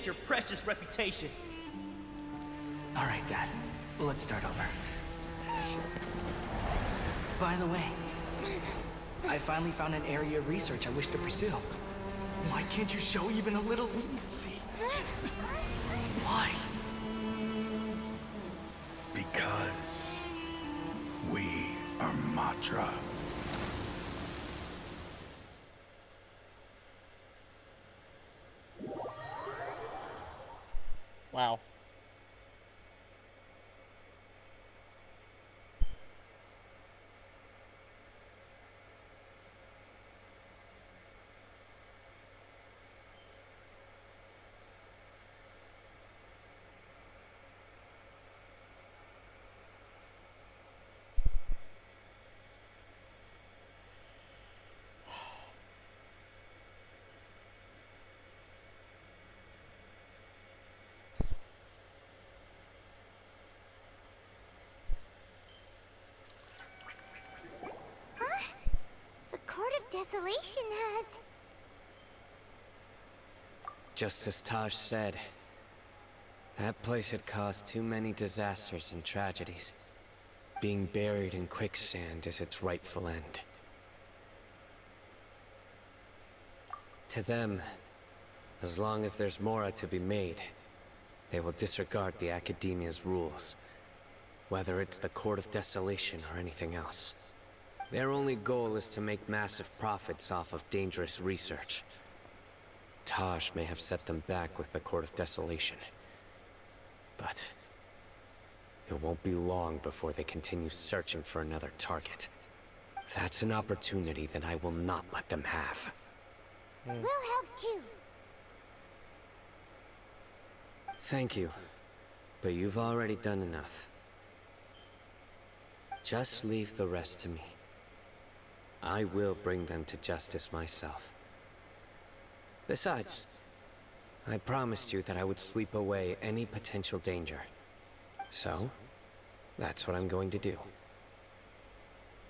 protect your precious reputation. All right, Dad. Let's start over. By the way, I finally found an area of research I wish to pursue. Why can't you show even a little leniency? Why? Because we are Matra. Wow. The Court of Desolation has... Just as Taj said, that place had caused too many disasters and tragedies. Being buried in quicksand is its rightful end. To them, as long as there's Mora to be made, they will disregard the Academia's rules, whether it's the Court of Desolation or anything else. Their only goal is to make massive profits off of dangerous research. Taj may have set them back with the Court of Desolation, but it won't be long before they continue searching for another target. That's an opportunity that I will not let them have. We'll help too. Thank you, but you've already done enough. Just leave the rest to me. I will bring them to justice myself. Besides, I promised you that I would sweep away any potential danger. So, that's what I'm going to do.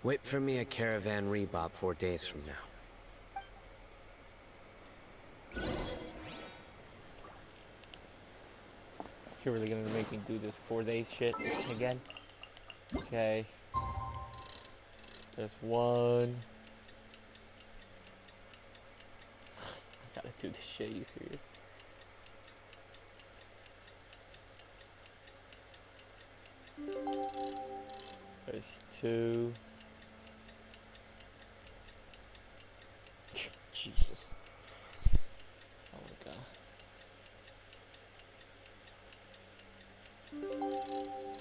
Wait for me at Caravan Rebob 4 days from now. You're really gonna make me do this 4 days shit again? Okay. There's one. I gotta do this shit, are you serious? There's two. Jesus. Oh my god.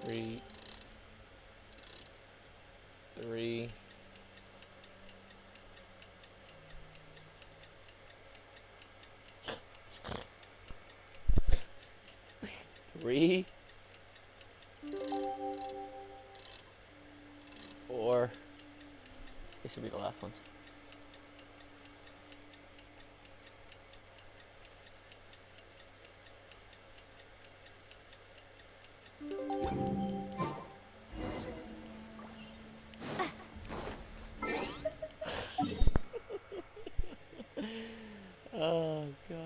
Three. Three. Four. This should be the last one. Oh god.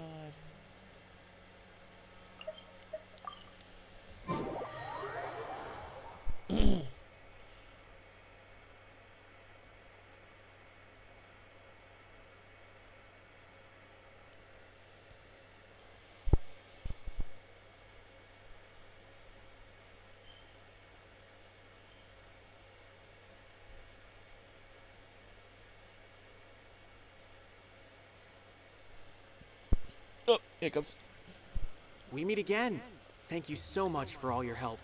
Oh, here it comes. We meet again. Thank you so much for all your help.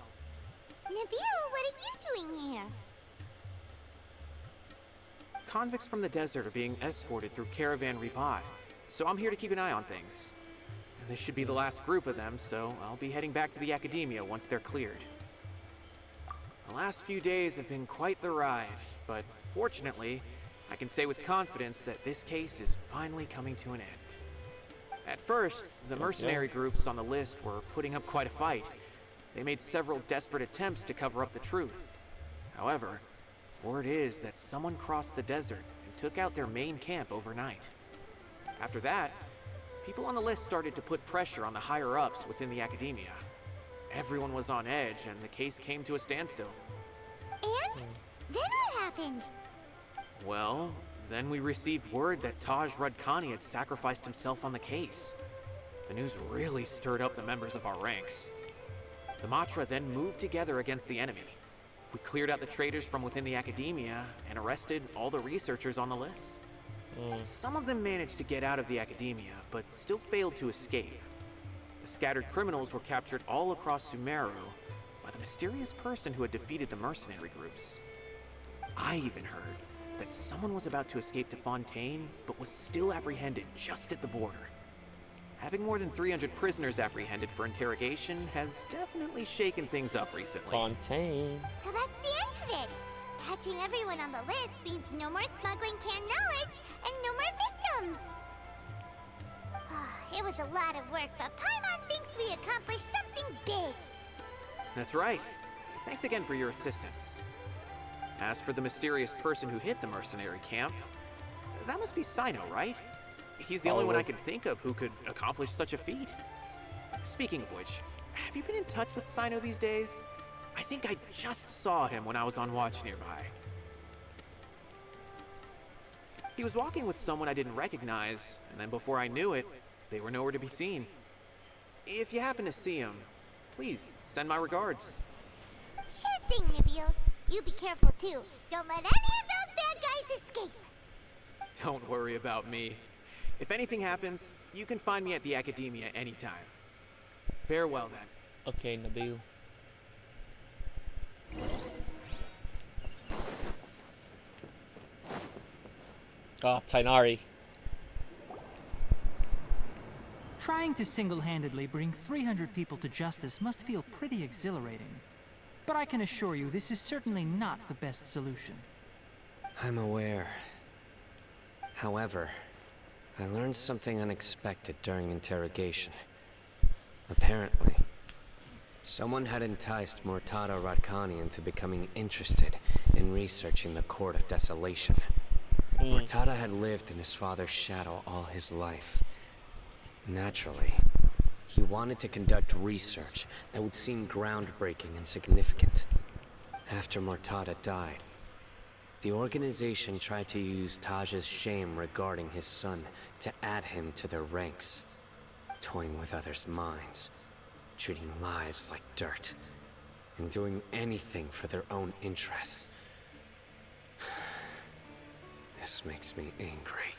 Nabil, what are you doing here? Convicts from the desert are being escorted through Caravan Rebob, so I'm here to keep an eye on things. This should be the last group of them, so I'll be heading back to the Academia once they're cleared. The last few days have been quite the ride, but fortunately, I can say with confidence that this case is finally coming to an end. At first, the mercenary groups on the list were putting up quite a fight. They made several desperate attempts to cover up the truth. However, word is that someone crossed the desert and took out their main camp overnight. After that, people on the list started to put pressure on the higher-ups within the academia. Everyone was on edge, and the case came to a standstill. And? Then what happened? Well, then we received word that Taj Radkani had sacrificed himself on the case. The news really stirred up the members of our ranks. The Matra then moved together against the enemy. We cleared out the traitors from within the academia and arrested all the researchers on the list. Some of them managed to get out of the academia, but still failed to escape. The scattered criminals were captured all across Sumeru by the mysterious person who had defeated the mercenary groups. I even heard that someone was about to escape to Fontaine, but was still apprehended just at the border. Having more than 300 prisoners apprehended for interrogation has definitely shaken things up recently. Fontaine. So that's the end of it. Catching everyone on the list means no more smuggling canned knowledge and no more victims. It was a lot of work, but Paimon thinks we accomplished something big. That's right. Thanks again for your assistance. As for the mysterious person who hit the mercenary camp, that must be Sino, right? He's the only one I can think of who could accomplish such a feat. Speaking of which, have you been in touch with Sino these days? I think I just saw him when I was on watch nearby. He was walking with someone I didn't recognize, and then before I knew it, they were nowhere to be seen. If you happen to see him, please send my regards. Sure thing, Nabil. You be careful too. Don't let any of those bad guys escape. Don't worry about me. If anything happens, you can find me at the Academia anytime. Farewell then. Okay, Nabil. Oh, Tainari. Trying to single-handedly bring 300 people to justice must feel pretty exhilarating. But I can assure you this is certainly not the best solution. I'm aware. However, I learned something unexpected during interrogation. Apparently, someone had enticed Murtada Radkani into becoming interested in researching the Court of Desolation. Murtada had lived in his father's shadow all his life. Naturally, he wanted to conduct research that would seem groundbreaking and significant. After Murtada died, the organization tried to use Taj's shame regarding his son to add him to their ranks, toying with others' minds, treating lives like dirt, and doing anything for their own interests. This makes me angry.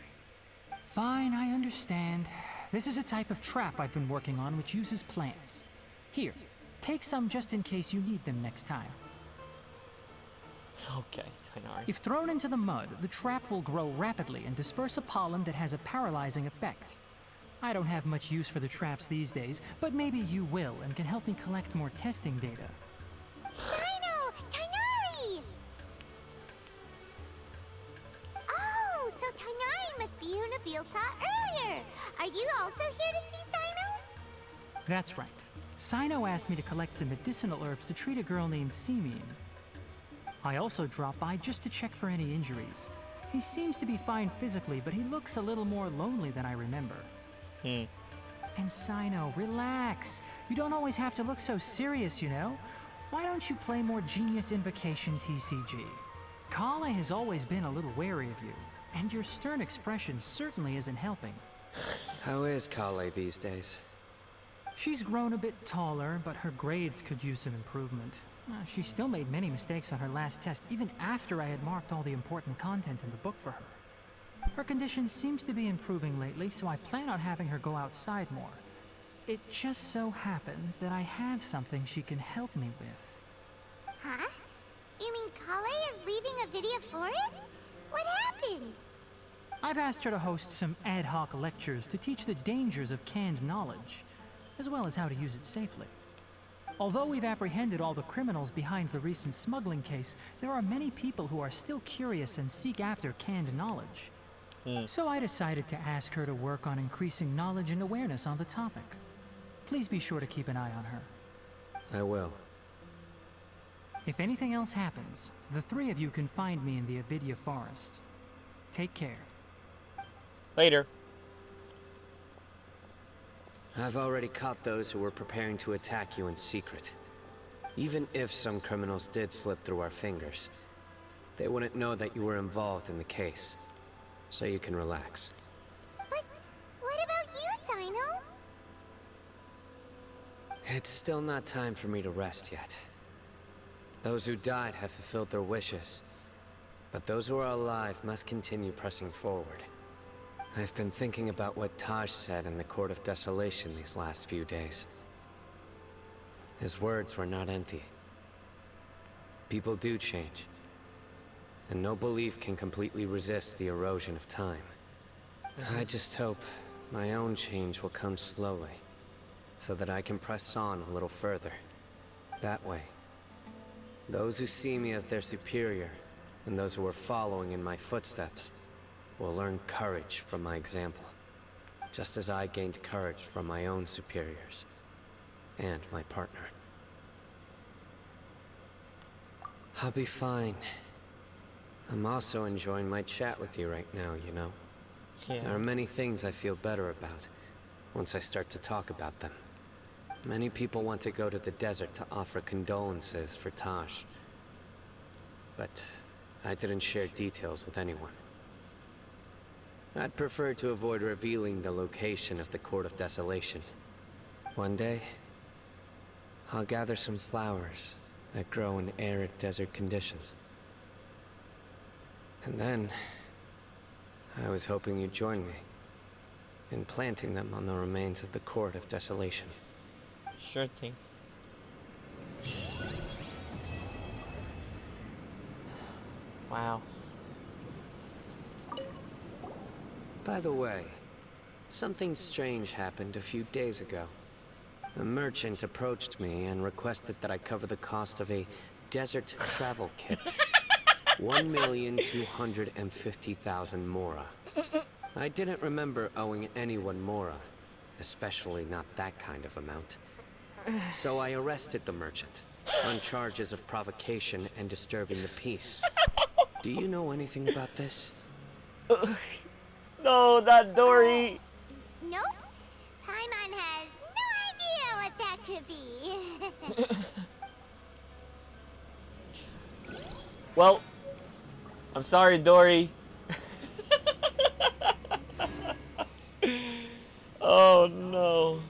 Fine, I understand. This is a type of trap I've been working on which uses plants. Here, take some just in case you need them next time. Okay, Tainari. If thrown into the mud, the trap will grow rapidly and disperse a pollen that has a paralyzing effect. I don't have much use for the traps these days, but maybe you will and can help me collect more testing data. Sino! Tainari! Oh, so Tainari must be who Nabil saw earlier. Are you also here to see Sino? That's right. Sino asked me to collect some medicinal herbs to treat a girl named Simeon. I also dropped by just to check for any injuries. He seems to be fine physically, but he looks a little more lonely than I remember. And Sino, relax. You don't always have to look so serious, you know? Why don't you play more Genius Invocation TCG? Kale has always been a little wary of you, and your stern expression certainly isn't helping. How is Kale these days? She's grown a bit taller, but her grades could use some improvement. She still made many mistakes on her last test, even after I had marked all the important content in the book for her. Her condition seems to be improving lately, so I plan on having her go outside more. It just so happens that I have something she can help me with. Huh? You mean Kale is leaving Avidia Forest? What happened? I've asked her to host some ad hoc lectures to teach the dangers of canned knowledge, as well as how to use it safely. Although we've apprehended all the criminals behind the recent smuggling case, there are many people who are still curious and seek after canned knowledge. So I decided to ask her to work on increasing knowledge and awareness on the topic. Please be sure to keep an eye on her. I will. If anything else happens, the three of you can find me in the Avidia Forest. Take care. Later. I've already caught those who were preparing to attack you in secret. Even if some criminals did slip through our fingers, they wouldn't know that you were involved in the case. So you can relax. But what about you, Sino? It's still not time for me to rest yet. Those who died have fulfilled their wishes, but those who are alive must continue pressing forward. I've been thinking about what Taj said in the Court of Desolation these last few days. His words were not empty. People do change, and no belief can completely resist the erosion of time. I just hope my own change will come slowly, so that I can press on a little further. That way, those who see me as their superior, and those who are following in my footsteps, will learn courage from my example, just as I gained courage from my own superiors, and my partner. I'll be fine. I'm also enjoying my chat with you right now, you know? Yeah. There are many things I feel better about once I start to talk about them. Many people want to go to the desert to offer condolences for Taj. But I didn't share details with anyone. I'd prefer to avoid revealing the location of the Court of Desolation. One day, I'll gather some flowers that grow in arid desert conditions. And then, I was hoping you'd join me in planting them on the remains of the Court of Desolation. Sure thing. Wow. By the way, something strange happened a few days ago. A merchant approached me and requested that I cover the cost of a desert travel kit. 1,250,000 mora. I didn't remember owing anyone mora, especially not that kind of amount. So I arrested the merchant on charges of provocation and disturbing the peace. Do you know anything about this? No, not Dory. Nope. Paimon has no idea what that could be. Well, I'm sorry, Dory. Oh no.